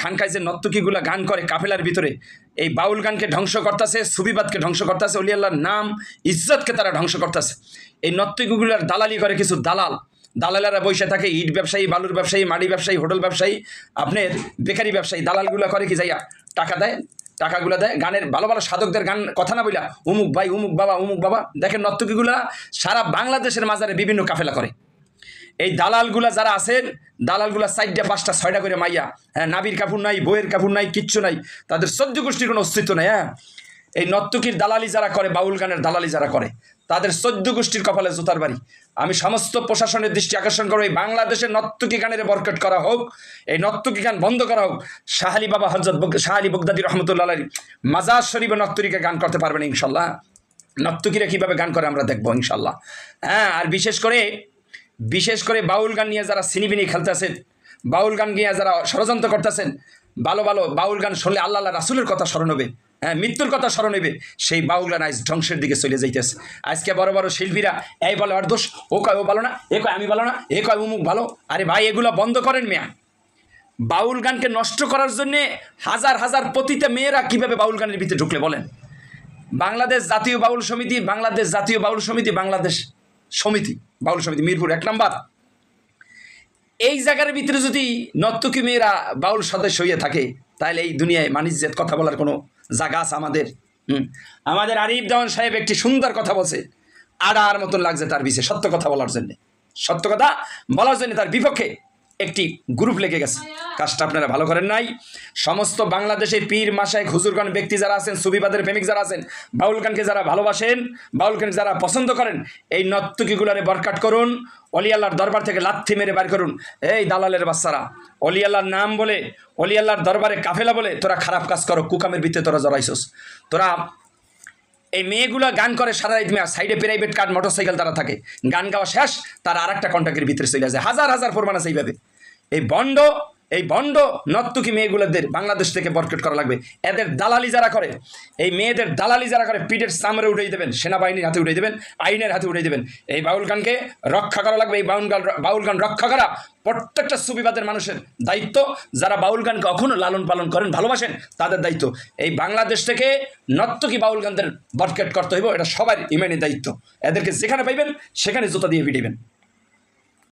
খানকায় যে নর্তকীগুলা গান করে কাফেলার ভিতরে, এই বাউল গানকে ধ্বংস করতেছে, সুবিবাদকে ধ্বংস করতেছে, অলি আল্লাহর নাম ইজ্জতকে তারা ধ্বংস করতেছে। এই নর্তকীগুলার দালালি করে কিছু দালালেরা বসে থাকে, ইট ব্যবসায়ী, বালুর ব্যবসায়ী, মাটি ব্যবসায়ী, হোটেল ব্যবসায়ী, আপনার বেকারি ব্যবসায়ী, দালালগুলো করে কি যাইয়া টাকা দেয়, টাকাগুলো দেয় গানের ভালো ভালো সাধকদের গান কথা না বইলা উমুক ভাই, উমুক বাবা। দেখেন নর্তকীগুলা সারা বাংলাদেশের মাজারে বিভিন্ন কাফেলা করে। এই দালালগুলা যারা আছেন, দালালগুলা 4টা 5টা 6টা করে মাইয়া, হ্যাঁ, নাবির কাপড় নাই, বইয়ের কাপড় নাই, কিচ্ছু নাই, তাদের 14 গোষ্ঠীর কোনো অস্তিত্ব নেই। হ্যাঁ, এই নর্তকীর দালালি যারা করে, বাউল গানের দালালি যারা করে, তাদের 14 গোষ্ঠীর কপালে জুতার বাড়ি। আমি সমস্ত প্রশাসনের দৃষ্টি আকর্ষণ করব, এই বাংলাদেশের নর্তকী গানের বরকট করা হোক, এই নর্তকী গান বন্ধ করা হোক। শাহ আলী বাবা হযরত শাহ আলী বগদাদী রহমতুল্লাহ আলাইহি মাজার শরীফে নর্তকীকে গান করতে পারবেন ইনশাল্লাহ। নর্তকীরা কীভাবে গান করে আমরা দেখবো ইনশাল্লাহ। হ্যাঁ, আর বিশেষ করে বাউল গান নিয়ে যারা সিনিবিনি খেলতেছেন, বাউল গান নিয়ে যারা ষড়যন্ত্র করতেছেন, ভালো বাউল গান শুনলে আল্লাহ রাসূলের কথা স্মরণ হবে, হ্যাঁ, মৃত্যুর কথা স্মরণ হবে, সেই বাউল গান আজ ধ্বংসের দিকে চলে যাইতেছে। আজকে বড় বড় শিল্পীরা এই বলে আর দোষ, ও কয় ও ভালো না, এ কয় আমি ভালো না, এ কয় উমুক ভালো। আরে ভাই, এগুলো বন্ধ করেন মিয়া। বাউল গানকে নষ্ট করার জন্যে হাজার হাজার পতিতা মেয়েরা কিভাবে বাউল গানের ভিতরে ঢুকলে বলেন। বাংলাদেশ জাতীয় বাউল সমিতি, বাংলাদেশ সমিতি বাউল সমিতি মিরপুর 1 নম্বর, এই জায়গার ভিতরে যদি নর্তকী মেয়েরা বাউল সদস্য হয়ে থাকে, তাহলে এই দুনিয়ায় মানিজ্যের কথা বলার কোনো জায়গা আছে আমাদের? আমাদের আরিফ দেওয়ান সাহেব একটি সুন্দর কথা বলছে, আড়ার মতন লাগছে তার বিষয়ে সত্য কথা বলার জন্য তার বিপক্ষে একটি গ্রুপ লেগে গেছে। কাজটা আপনারা ভালো করেন নাই। সমস্ত বাংলাদেশের পীর মাশায়েখ হুজুরগণ ব্যক্তি যারা আছেন, সুফিবাদের প্রেমিক যারা আছেন, বাউল গানকে যারা ভালোবাসেন, বাউল গানকে যারা পছন্দ করেন, এই নর্তকীগুলারে বরকাট করুন, অলি আল্লাহর দরবার থেকে লাথি মেরে বার করুন। এই দালালের বাচ্চারা, অলি আল্লাহর নাম বলে, অলি আল্লাহর দরবারে কাফেলা বলে তোরা খারাপ কাজ করো, কুকামের ভিতরে তোরা জড়াইছস। তোরা এই মেয়েগুলো গান করে সারা রাত, মেয়া সাইডে প্রাইভেট কার মোটরসাইকেল তারা থাকে, গান গাওয়া শেষ, তার আর একটা কন্ট্যাক্টের ভিতরে চলে যায়। হাজার হাজার প্রমাণ আছে এইভাবে। এই বন্ড নর্তকী মেয়েগুলোদের বাংলাদেশ থেকে বরকট করা লাগবে। এদের দালালি যারা করে, এই মেয়েদের দালালি যারা করে, পিঠের সামরে উঠে দেবেন, সেনাবাহিনীর হাতে উঠে দেবেন, আইনের হাতে উঠে দেবেন। এই বাউল গানকে রক্ষা করা লাগবে। এই বাউল গান রক্ষা করা প্রত্যেকটা সুফিবাদের মানুষের দায়িত্ব। যারা বাউল গানকে কখনো লালন পালন করেন, ভালোবাসেন, তাদের দায়িত্ব। এই বাংলাদেশ থেকে নর্তকী বাউল গানদের বরকট করতে হইব, এটা সবার ইমানি দায়িত্ব। এদেরকে যেখানে পাইবেন সেখানে জুতা দিয়ে পিটাইবেন।